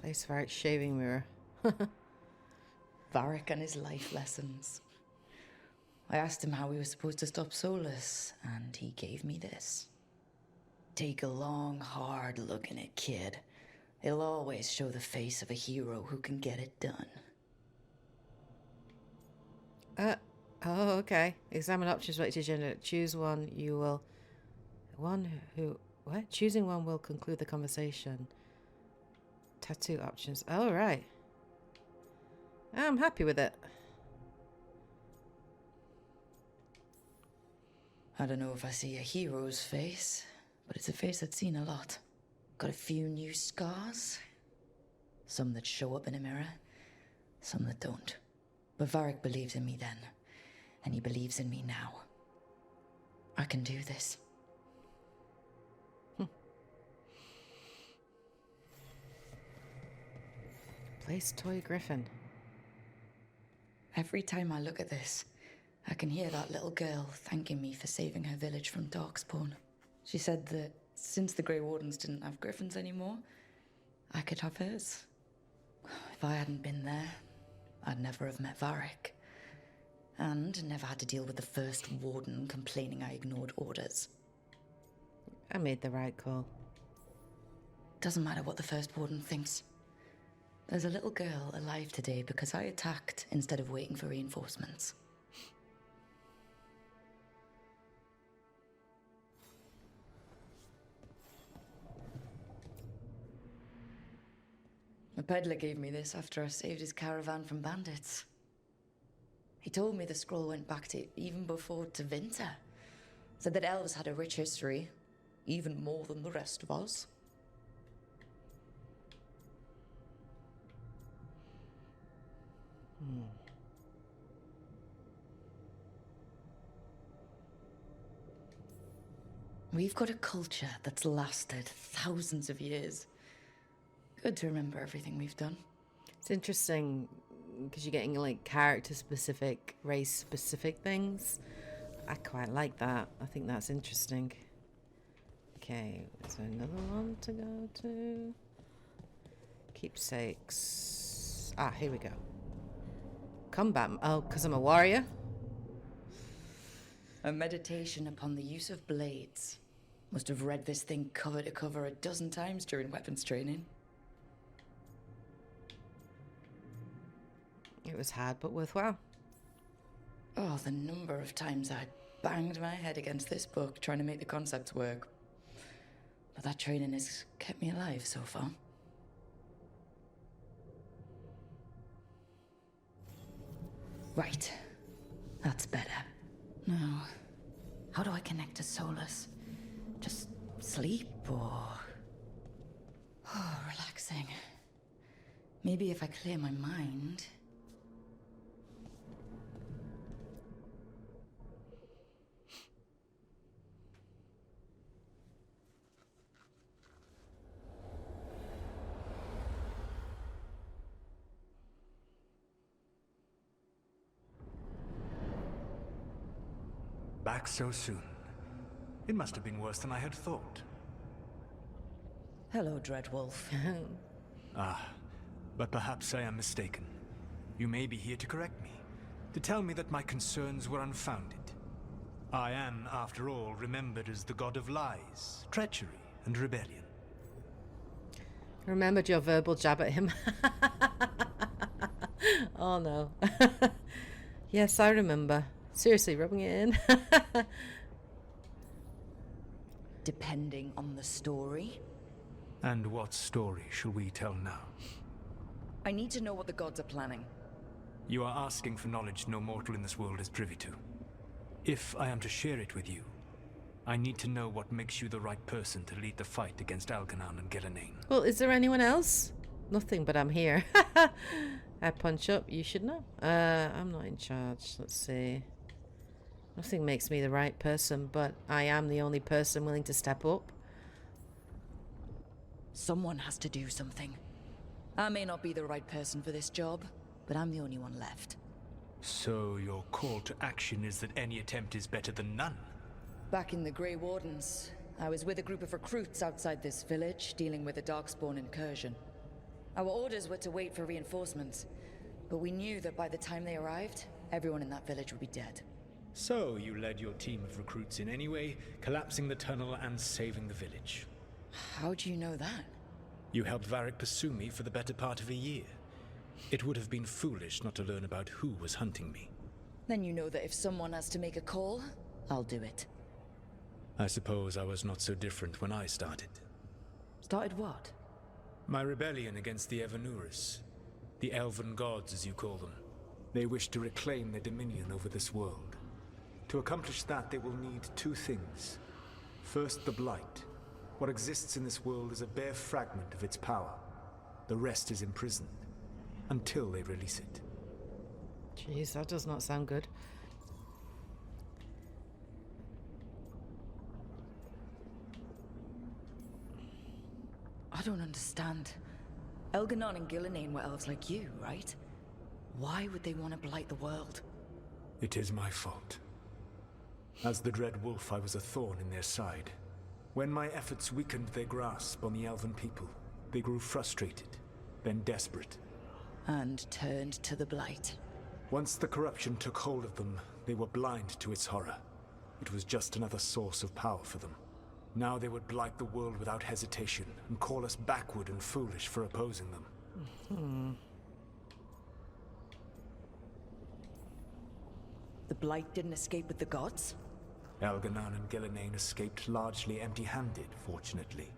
Nice Varric shaving mirror. Varric and his life lessons. I asked him how we were supposed to stop Solus, and he gave me this. Take a long, hard look in it, kid. It'll always show the face of a hero who can get it done. Oh, okay. Examine options related to gender. Choose one. You will... What? Choosing one will conclude the conversation. Tattoo options. Oh, right. I'm happy with it. I don't know if I see a hero's face, but it's a face that's seen a lot. Got a few new scars. Some that show up in a mirror, some that don't. But Varric believes in me then, and he believes in me now. I can do this. Place toy griffin. Every time I look at this, I can hear that little girl thanking me for saving her village from Darkspawn. She said that since the Grey Wardens didn't have griffins anymore, I could have hers. If I hadn't been there, I'd never have met Varric. And never had to deal with the first warden complaining I ignored orders. I made the right call. Doesn't matter what the first warden thinks. There's a little girl alive today because I attacked instead of waiting for reinforcements. A peddler gave me this after I saved his caravan from bandits. He told me the scroll went back to even before Tevinter. Said that elves had a rich history, even more than the rest of us. We've got a culture that's lasted thousands of years. Good to remember everything we've done. It's interesting because you're getting like character-specific, race-specific things. I quite like that. I think that's interesting. Okay, is there another one to go to? Keepsakes. Ah, here we go. Combat. Oh, because I'm a warrior? A meditation upon the use of blades. Must have read this thing cover to cover a dozen times during weapons training. It was hard but worthwhile. Oh, the number of times I banged my head against this book trying to make the concepts work. But that training has kept me alive so far. Right. That's better. Now, how do I connect to Solus? Just sleep or... Oh, relaxing. Maybe if I clear my mind... Back so soon. It must have been worse than I had thought. Hello, Dreadwolf. But perhaps I am mistaken. You may be here to correct me, to tell me that my concerns were unfounded. I am, after all, remembered as the god of lies, treachery, and rebellion. Remembered your verbal jab at him. Oh no. Yes, I remember. Seriously, rubbing it in. Depending on the story. And what story shall we tell now? I need to know what the gods are planning. You are asking for knowledge no mortal in this world is privy to. If I am to share it with you, I need to know what makes you the right person to lead the fight against Algernon and Gelanane. Well, is there anyone else? Nothing, but I'm here. I punch up, you should know. I'm not in charge. Let's see. Nothing makes me the right person, but I am the only person willing to step up. Someone has to do something. I may not be the right person for this job, but I'm the only one left. So your call to action is that any attempt is better than none? Back in the Grey Wardens, I was with a group of recruits outside this village, dealing with a Darkspawn incursion. Our orders were to wait for reinforcements, but we knew that by the time they arrived, everyone in that village would be dead. So you led your team of recruits in anyway, collapsing the tunnel and saving the village. How do you know that? You helped Varric pursue me for the better part of a year. It would have been foolish not to learn about who was hunting me. Then you know that if someone has to make a call, I'll do it. I suppose I was not so different when I started. Started what? My rebellion against the Evanuris. The elven gods, as you call them. They wish to reclaim their dominion over this world. To accomplish that, they will need two things. First, the Blight. What exists in this world is a bare fragment of its power. The rest is imprisoned, until they release it. Jeez, that does not sound good. I don't understand. Elganon and Gillenane were elves like you, right? Why would they want to blight the world? It is my fault. As the Dread Wolf, I was a thorn in their side. When my efforts weakened their grasp on the elven people, they grew frustrated, then desperate. And turned to the blight. Once the corruption took hold of them, they were blind to its horror. It was just another source of power for them. Now they would blight the world without hesitation, and call us backward and foolish for opposing them. The blight didn't escape with the gods? Elganon and Gillenane escaped largely empty-handed, fortunately.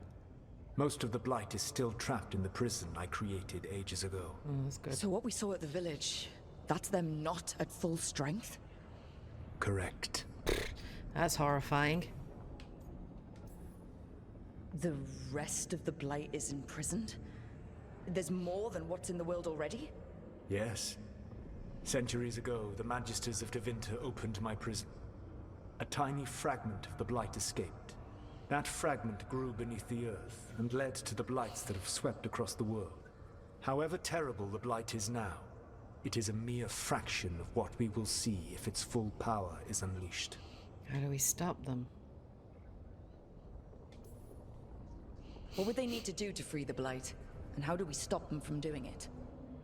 Most of the blight is still trapped in the prison I created ages ago. That's good. So what we saw at the village, that's them not at full strength? Correct. That's horrifying. The rest of the blight is imprisoned? There's more than what's in the world already? Yes. Centuries ago, the Magisters of Tevinter opened my prison. A tiny fragment of the blight escaped. That fragment grew beneath the earth and led to the blights that have swept across the world. However terrible the blight is now, it is a mere fraction of what we will see if its full power is unleashed. How do we stop them? What would they need to do to free the blight? And how do we stop them from doing it?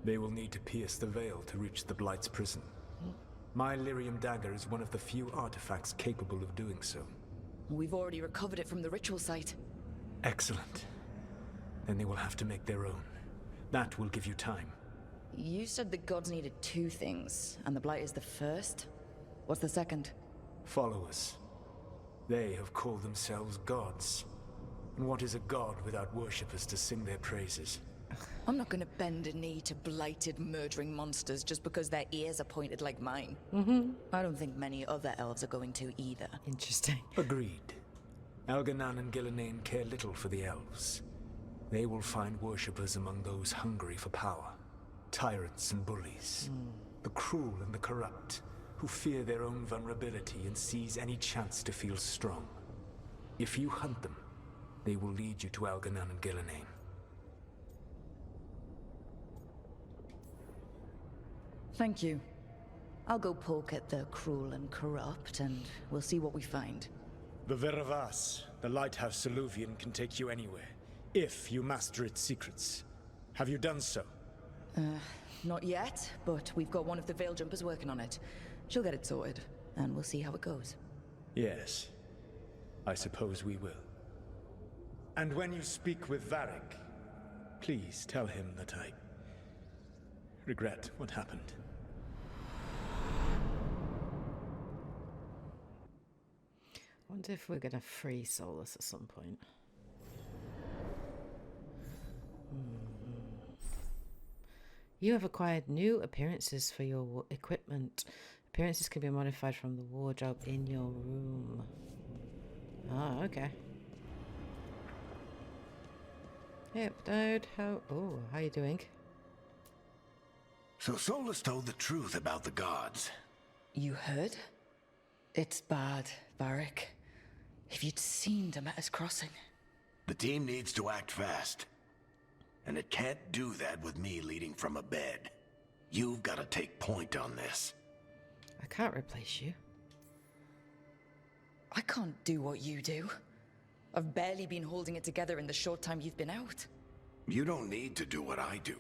They will need to pierce the veil to reach the blight's prison. My lyrium dagger is one of the few artifacts capable of doing so. We've already recovered it from the ritual site. Excellent. Then they will have to make their own. That will give you time. You said the gods needed two things, and the blight is the first? What's the second? Followers. They have called themselves gods. And what is a god without worshippers to sing their praises? I'm not gonna bend a knee to blighted, murdering monsters just because their ears are pointed like mine. I don't think many other elves are going to either. Interesting. Agreed. Elganon and Gillenane care little for the elves. They will find worshippers among those hungry for power. Tyrants and bullies. The cruel and the corrupt, who fear their own vulnerability and seize any chance to feel strong. If you hunt them, they will lead you to Elganon and Gillenane. Thank you. I'll go poke at the cruel and corrupt, and we'll see what we find. The Veravas, the lighthouse Soluvian, can take you anywhere, if you master its secrets. Have you done so? Not yet, but we've got one of the Veil Jumpers working on it. She'll get it sorted, and we'll see how it goes. Yes. I suppose we will. And when you speak with Varric, please tell him that I regret what happened. I wonder if we're gonna free Solus at some point. You have acquired new appearances for your equipment. Appearances can be modified from the wardrobe in your room. Oh, okay. Yep, dude. How you doing? So Solus told the truth about the gods. You heard? It's bad, Varric. If you'd seen Demeter's crossing. The team needs to act fast. And it can't do that with me leading from a bed. You've got to take point on this. I can't replace you. I can't do what you do. I've barely been holding it together in the short time you've been out. You don't need to do what I do.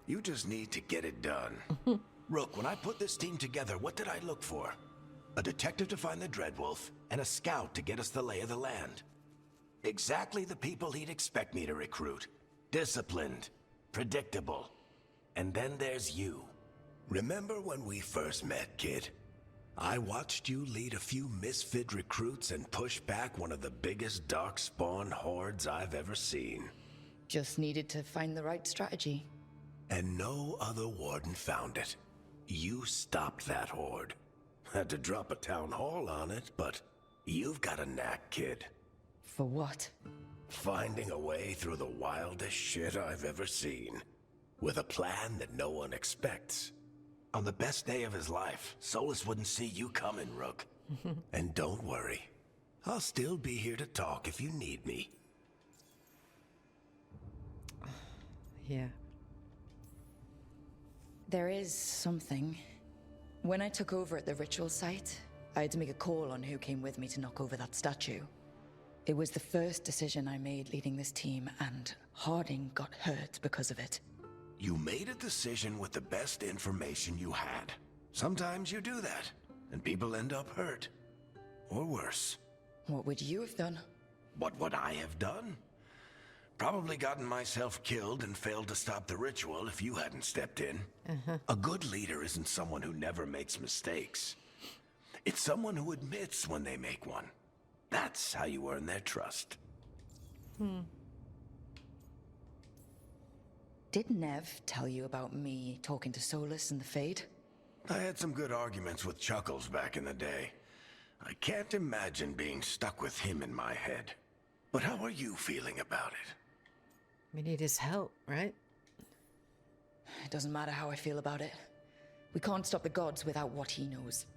You just need to get it done. Rook, when I put this team together, what did I look for? A detective to find the Dreadwolf, and a scout to get us the lay of the land. Exactly the people he'd expect me to recruit. Disciplined, predictable. And then there's you. Remember when we first met, kid? I watched you lead a few misfit recruits and push back one of the biggest darkspawn hordes I've ever seen. Just needed to find the right strategy. And no other warden found it. You stopped that horde. Had to drop a town hall on it, but you've got a knack, kid. For what? Finding a way through the wildest shit I've ever seen. With a plan that no one expects. On the best day of his life, Solus wouldn't see you coming, Rook. And don't worry. I'll still be here to talk if you need me. Yeah. There is something. When I took over at the ritual site, I had to make a call on who came with me to knock over that statue. It was the first decision I made leading this team, and Harding got hurt because of it. You made a decision with the best information you had. Sometimes you do that, and people end up hurt. Or worse. What would you have done? What would I have done? Probably gotten myself killed and failed to stop the ritual if you hadn't stepped in. A good leader isn't someone who never makes mistakes. It's someone who admits when they make one. That's how you earn their trust. Did Nev tell you about me talking to Solus and the Fade? I had some good arguments with Chuckles back in the day. I can't imagine being stuck with him in my head. But how are you feeling about it? We need his help, right? It doesn't matter how I feel about it. We can't stop the gods without what he knows.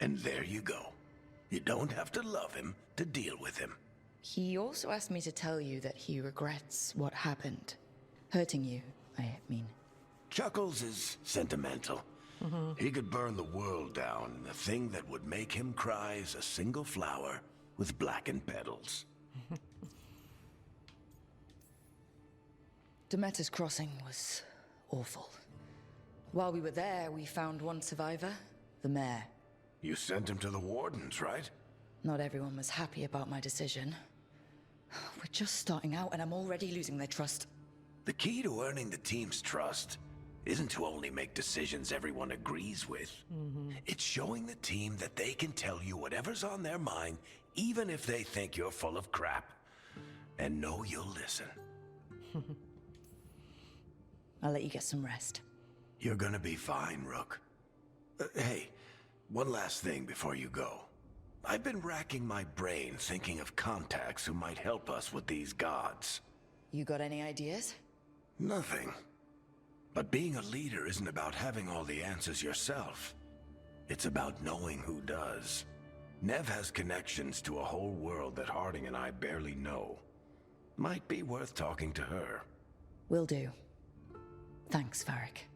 And there you go. You don't have to love him to deal with him. He also asked me to tell you that he regrets what happened. Hurting you, I mean. Chuckles is sentimental. He could burn the world down, and the thing that would make him cry is a single flower with blackened petals. Demeter's crossing was awful. While we were there, we found one survivor, the mayor. You sent him to the wardens, right? Not everyone was happy about my decision. We're just starting out, and I'm already losing their trust. The key to earning the team's trust isn't to only make decisions everyone agrees with. It's showing the team that they can tell you whatever's on their mind, even if they think you're full of crap. And know you'll listen. I'll let you get some rest. You're gonna be fine, Rook. Hey, one last thing before you go. I've been racking my brain thinking of contacts who might help us with these gods. You got any ideas? Nothing. But being a leader isn't about having all the answers yourself. It's about knowing who does. Nev has connections to a whole world that Harding and I barely know. Might be worth talking to her. Will do. Thanks, Varric.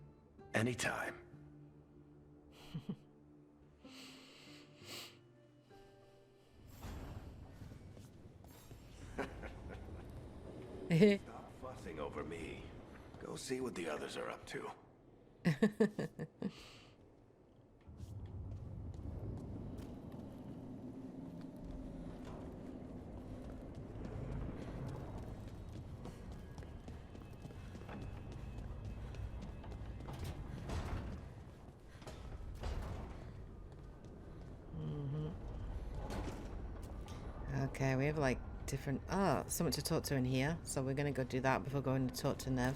Anytime. Stop fussing over me. Go see what the others are up to. Okay, we have like different... Oh, someone to talk to in here. So we're going to go do that before going to talk to Nev.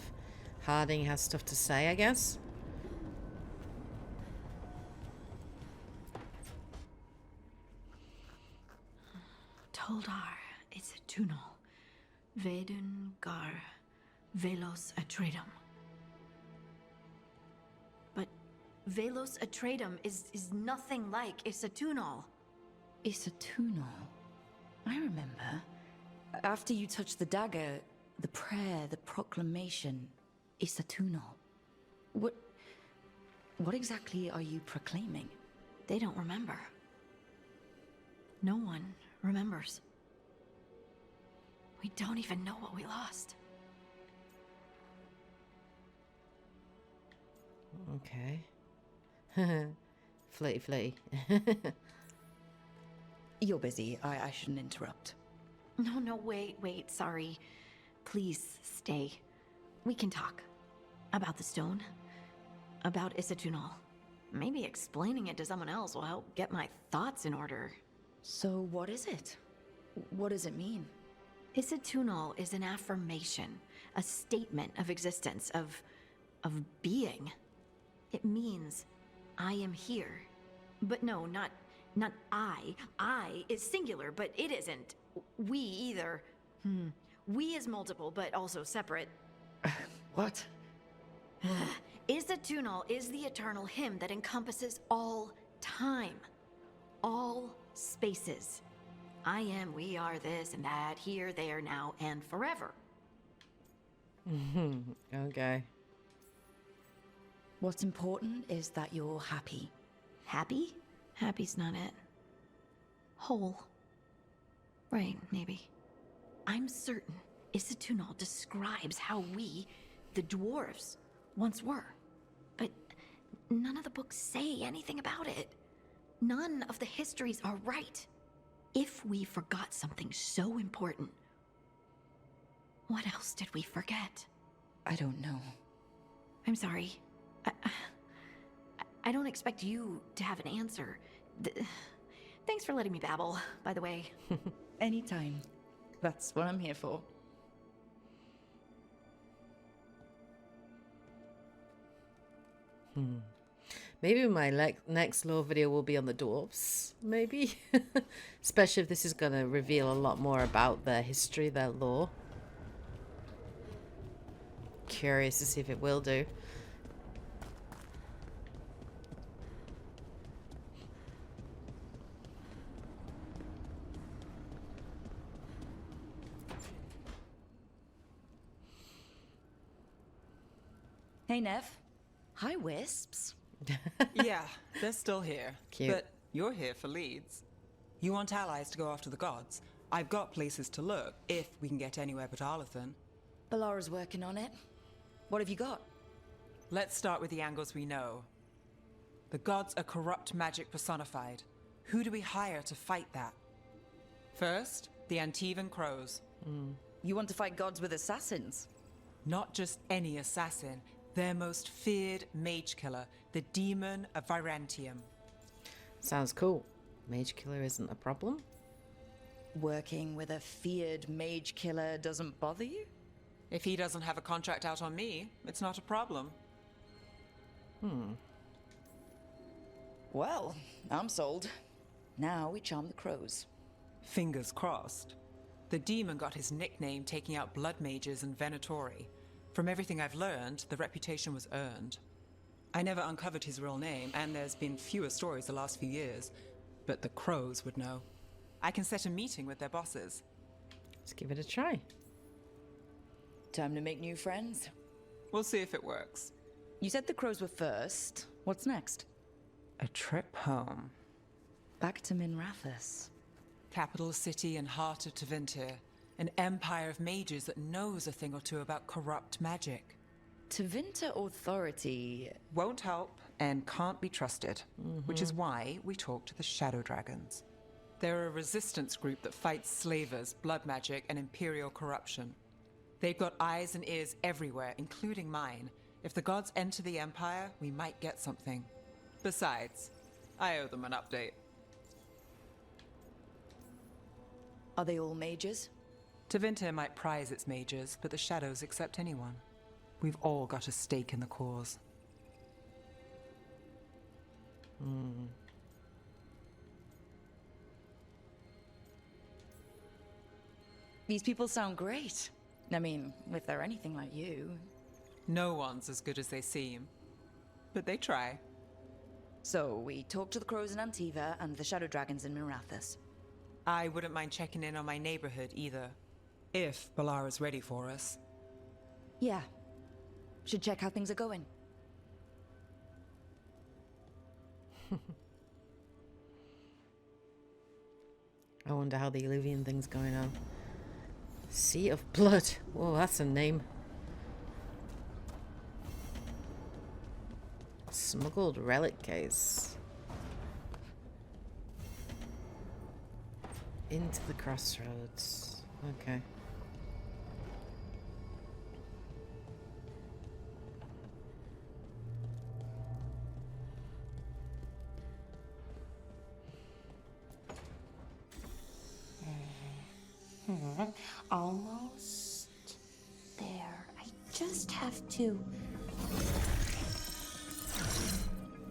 Harding has stuff to say, I guess. Toldar, it's a tunnel. Vedun gar velos atredum. But velos atredum is nothing like Isatunal. Isatunal. I remember. After you touched the dagger, the prayer, the proclamation, Isatunal. What exactly are you proclaiming? They don't remember. No one remembers. We don't even know what we lost. Okay. Flirty, flirty. You're busy. I shouldn't interrupt. No, wait, sorry. Please stay. We can talk. About the stone. About Isatunal. Maybe explaining it to someone else will help get my thoughts in order. So what is it? What does it mean? Isatunal is an affirmation, a statement of existence, of being. It means I am here. But no, not I. I is singular, but it isn't. We either. We is multiple, but also separate. What? Isatunal is the eternal hymn that encompasses all time. All spaces. I am, we are, this and that, here, there, now, and forever. Okay. What's important is that you're happy. Happy? Happy's not it. Whole. Right, maybe. I'm certain Isatunal describes how we, the dwarves, once were. But none of the books say anything about it. None of the histories are right. If we forgot something so important, what else did we forget? I don't know. I'm sorry. I don't expect you to have an answer. Thanks for letting me babble, by the way. Anytime. That's what I'm here for. Maybe my next lore video will be on the dwarves, maybe? Especially if this is going to reveal a lot more about their history, their lore. Curious to see if it will do. Hey, Nev. Hi, Wisps. Yeah, they're still here. Cute. But you're here for leads. You want allies to go after the gods? I've got places to look, if we can get anywhere but Arlathan. Balara's working on it. What have you got? Let's start with the angles we know. The gods are corrupt magic personified. Who do we hire to fight that? First, the Antivan Crows. You want to fight gods with assassins? Not just any assassin, their most feared mage killer, the Demon of Virantium. Sounds cool. Mage killer isn't a problem. Working with a feared mage killer doesn't bother you? If he doesn't have a contract out on me, it's not a problem. Well, I'm sold. Now we charm the crows. Fingers crossed. The demon got his nickname taking out blood mages and venatori. From everything I've learned, the reputation was earned. I never uncovered his real name, and there's been fewer stories the last few years, but the crows would know. I can set a meeting with their bosses. Let's give it a try. Time to make new friends. We'll see if it works. You said the crows were first. What's next? A trip home. Back to Minrathous. Capital city and heart of Tevinter. An empire of mages that knows a thing or two about corrupt magic. Tevinter authority. Won't help and can't be trusted, which is why we talk to the Shadow Dragons. They're a resistance group that fights slavers, blood magic, and imperial corruption. They've got eyes and ears everywhere, including mine. If the gods enter the empire, we might get something. Besides, I owe them an update. Are they all mages? Tevinter might prize its mages, but the Shadows accept anyone. We've all got a stake in the cause. These people sound great. I mean, if they're anything like you. No one's as good as they seem, but they try. So, we talk to the crows in Antiva and the shadow dragons in Minrathous. I wouldn't mind checking in on my neighborhood either, if Balara's ready for us. Yeah. Should check how things are going. I wonder how the Illuvian thing's going on. Sea of Blood. Whoa, that's a name. Smuggled relic case. Into the crossroads. Okay. Almost there. I just have to.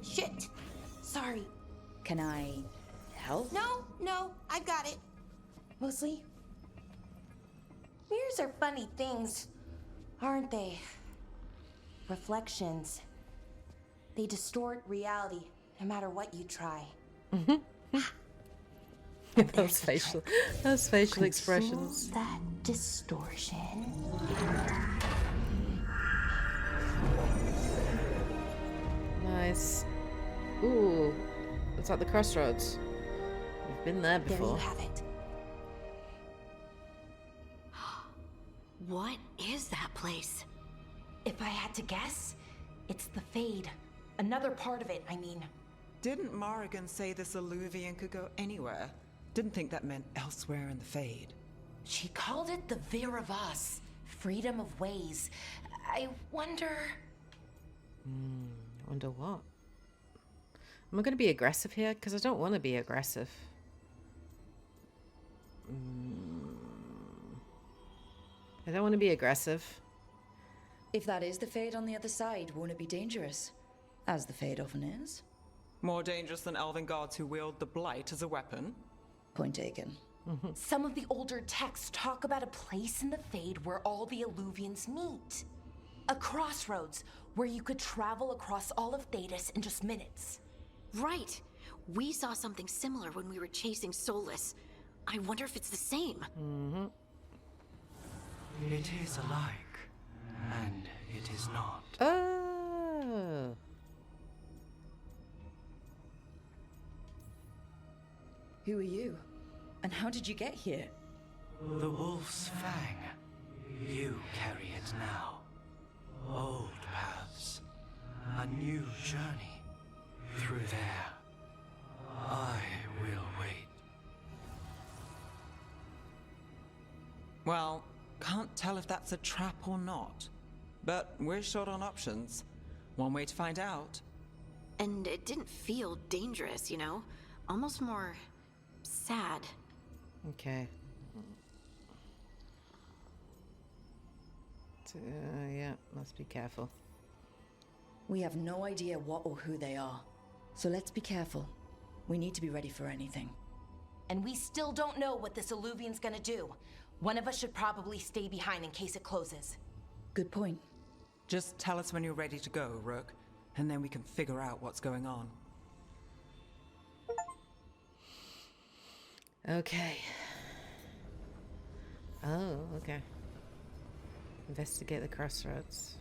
Shit! Sorry. Can I help? No, I've got it. Mostly. Mirrors are funny things, aren't they? Reflections. They distort reality, no matter what you try. those facial expressions. That distortion. Nice. Ooh, it's at the crossroads. We've been there There before. you have it. What is that place? If I had to guess, it's the Fade. Another part of it, I mean. Didn't Morrigan say this Illuvian could go anywhere? Didn't think that meant elsewhere in the Fade. She called it the Vir of Us, freedom of ways. I wonder. I wonder what. Am I going to be aggressive here? Because I don't want to be aggressive. I don't want to be aggressive. If that is the Fade on the other side, won't it be dangerous? As the Fade often is. More dangerous than elven gods who wield the blight as a weapon? Point taken. Some of the older texts talk about a place in the Fade where all the Illuvians meet. A crossroads where you could travel across all of Thedas in just minutes. Right. We saw something similar when we were chasing Solus. I wonder if it's the same. It is alike, and it is not. Oh. Who are you? And how did you get here? The wolf's fang. You carry it now. Old paths. A new journey. Through there. I will wait. Well, can't tell if that's a trap or not. But we're short on options. One way to find out. And it didn't feel dangerous, you know? Almost more sad. Okay. Yeah, let's be careful. We have no idea what or who they are. So let's be careful. We need to be ready for anything. And we still don't know what this Illuvian's gonna do. One of us should probably stay behind in case it closes. Good point. Just tell us when you're ready to go, Rook, and then we can figure out what's going on. Okay. Oh, okay. Investigate the crossroads.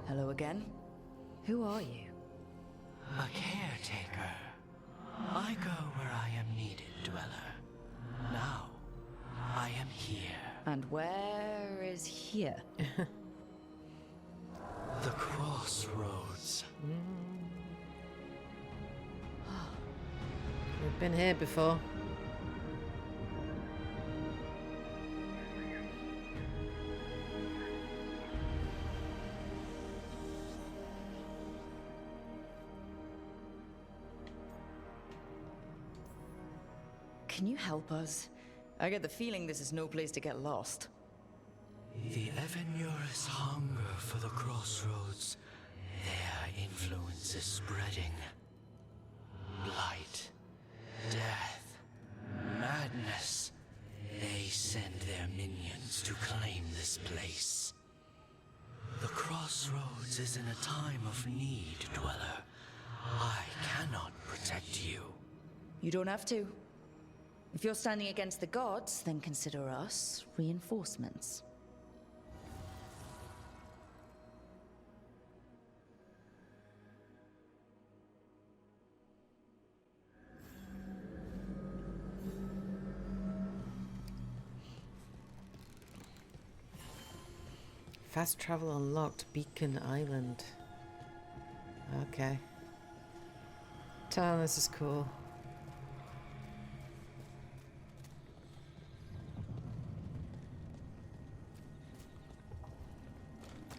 Hello again. Who are you? A caretaker. I go where I am needed, dweller. Now, I am here. And where is here? The Crossroads. We've been here before. Can you help us? I get the feeling this is no place to get lost. The Evenurus hunger for the Crossroads. Their influence is spreading. Blight, death, madness. They send their minions to claim this place. The Crossroads is in a time of need, dweller. I cannot protect you. You don't have to. If you're standing against the gods, then consider us reinforcements. Fast travel unlocked, Beacon Island. Okay. Damn, this is cool.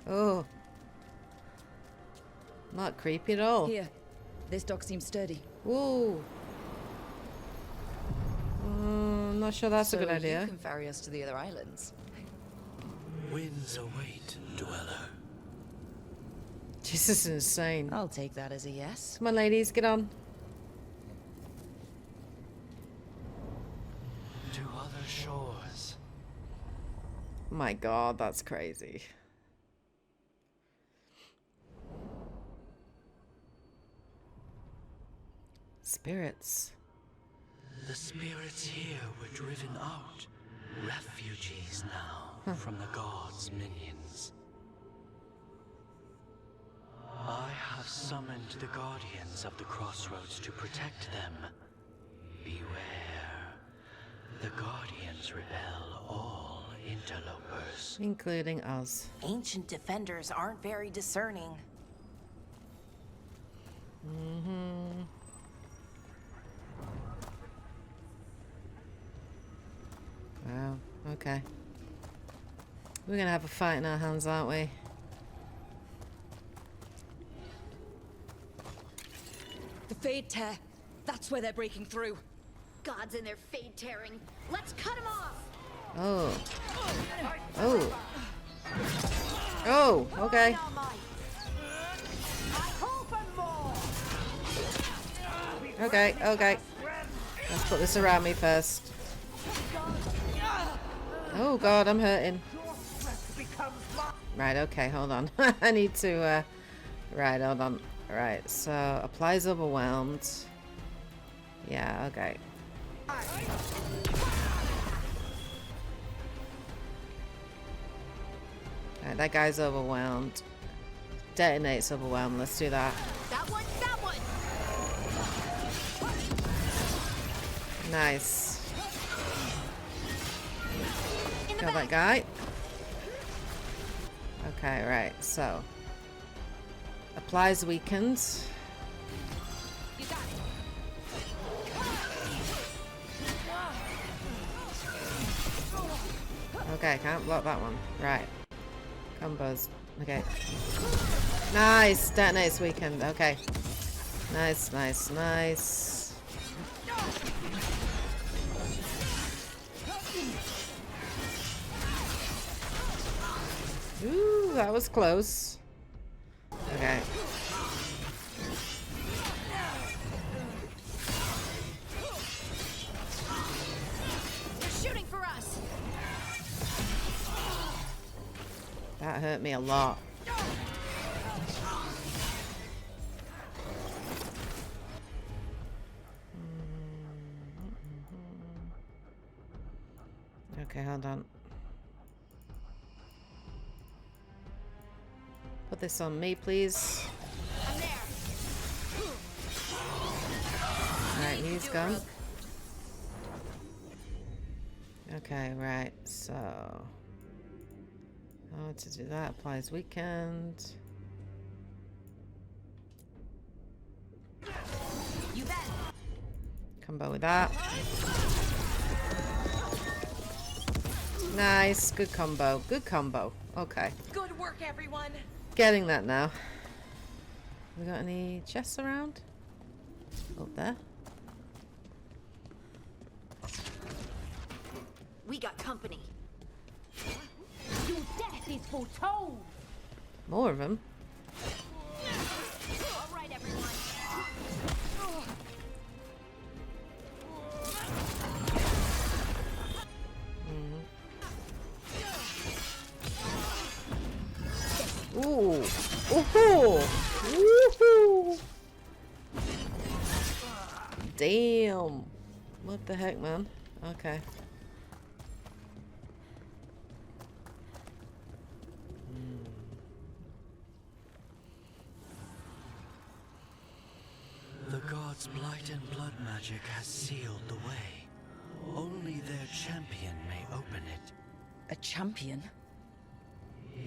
Oh. Not creepy at all. Here, this dock seems sturdy. Whoa. I'm not sure that's a good idea. You can ferry us to the other islands. Winds await, dweller. Jesus is insane. I'll take that as a yes. Come on, ladies, get on. To other shores. My God, that's crazy. Spirits. The spirits here were driven out. Refugees now from the gods' minions. I have summoned the guardians of the Crossroads to protect them. Beware. The guardians repel all interlopers. Including us. Ancient defenders aren't very discerning. Mm-hmm. Wow, okay. We're gonna have a fight in our hands, aren't we? The Fade Tear. That's where they're breaking through. Gods and their fade tearing. Let's cut them off! Oh. Oh. Oh, okay. Okay, okay. Let's put this around me first. Oh God, I'm hurting. Right, okay, hold on. I need to, right, hold on. Right, so applies overwhelmed. Yeah, okay. Alright, that guy's overwhelmed. Detonates overwhelmed, let's do that. That one, that one! Nice. Kill that guy. Okay, right, so. Applies weakened. You got it. Okay, can't block that one. Right. Combos. Okay. Nice! Detonates weakened. Okay. Nice, nice, nice. Ooh, that was close. Okay. They're shooting for us! That hurt me a lot. Okay, hold on. Put this on me, please. I'm there. Alright, he's gone. Okay, right, so... Oh, to do that, applies weekend. You bet. Combo with that. Nice, good combo, good combo. Okay. Good work, everyone. Getting that now. We got any chests around? Up there. We got company. Your death is foretold. More of them. All right, everyone. Ooh. Ooh. Woohoo. Damn. What the heck, man? Okay. The gods' blight and blood magic has sealed the way. Only their champion may open it. A champion?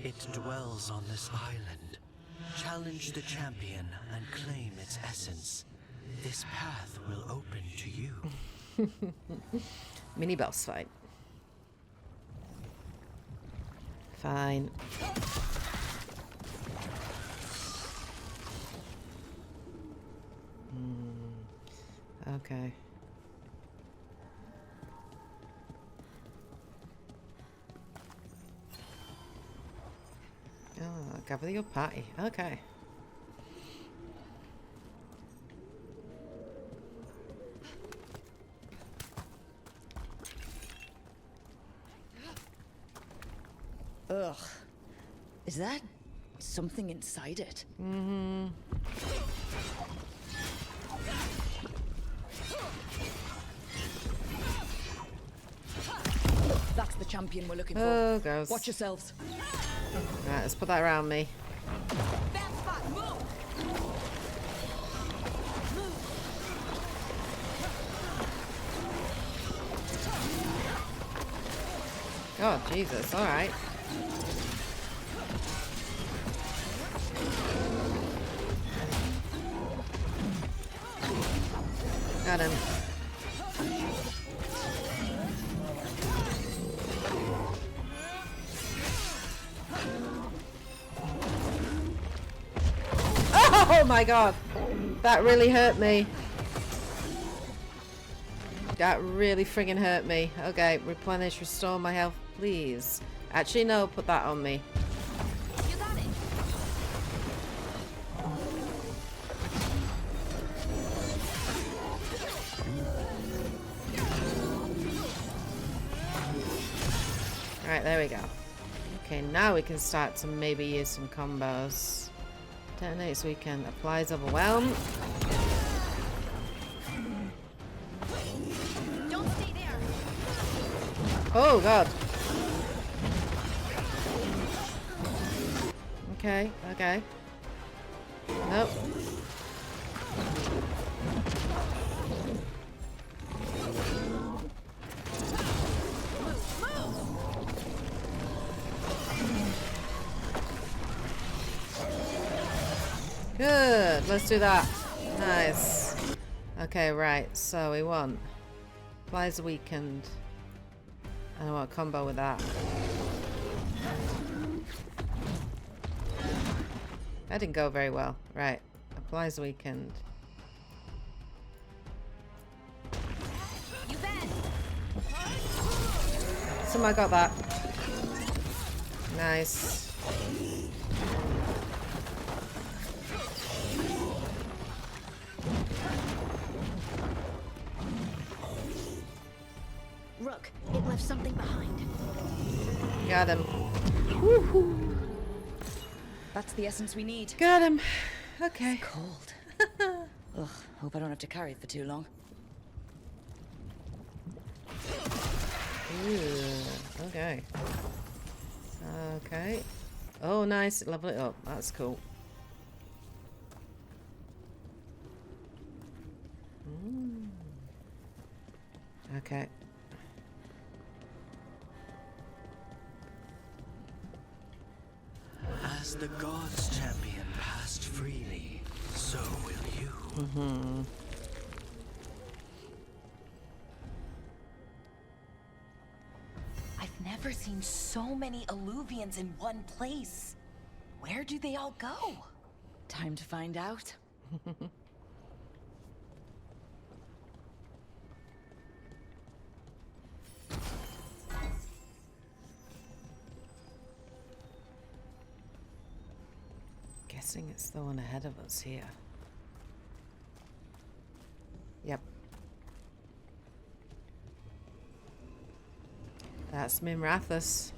It dwells on this island. Challenge the champion and claim its essence. This path will open to you. Mini boss fight. Fine. Okay. Oh, gather your party. Okay. Ugh. Is that something inside it? Mm-hmm. That's the champion we're looking Oh, for. gross. Watch yourselves. Right, let's put that around me. Oh, Jesus. All right. Got him. Oh my god. That really hurt me. That really friggin' hurt me. Okay, replenish, restore my health, please. Actually, no, put that on me. You got it. Right, there we go. Okay, now we can start to maybe use some combos. Detonates weekend, applies overwhelm. Don't stay there. Oh god. Okay, okay. Nope. Good, let's do that. Nice. Okay, right, so we want Applies weakened. And I want a combo with that. That didn't go very well. Right, applies weakened. You bet. Somehow got that. Nice. Rook, it left something behind. Got him. Woohoo. That's the essence we need. Got him. Okay. It's cold. Ugh, hope I don't have to carry it for too long. Ooh, okay. Okay. Oh, nice. Level it up. That's cool. Okay. As the gods' champion passed freely, so will you. Mm-hmm. I've never seen so many Alluvians in one place. Where do they all go? Time to find out. Guessing it's the one ahead of us here. Yep. That's Mimrathus.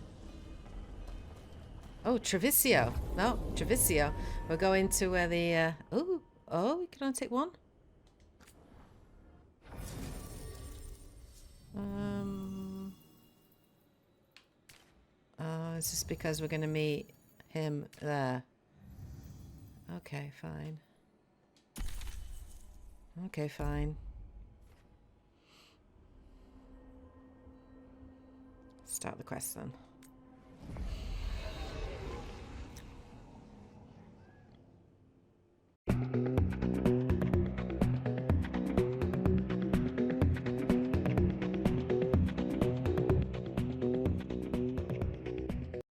Oh, Treviso. No, Treviso. We're going to where the... Oh, we can only take one? It's just because we're going to meet him there. Okay, fine. Okay, fine. Start the quest then.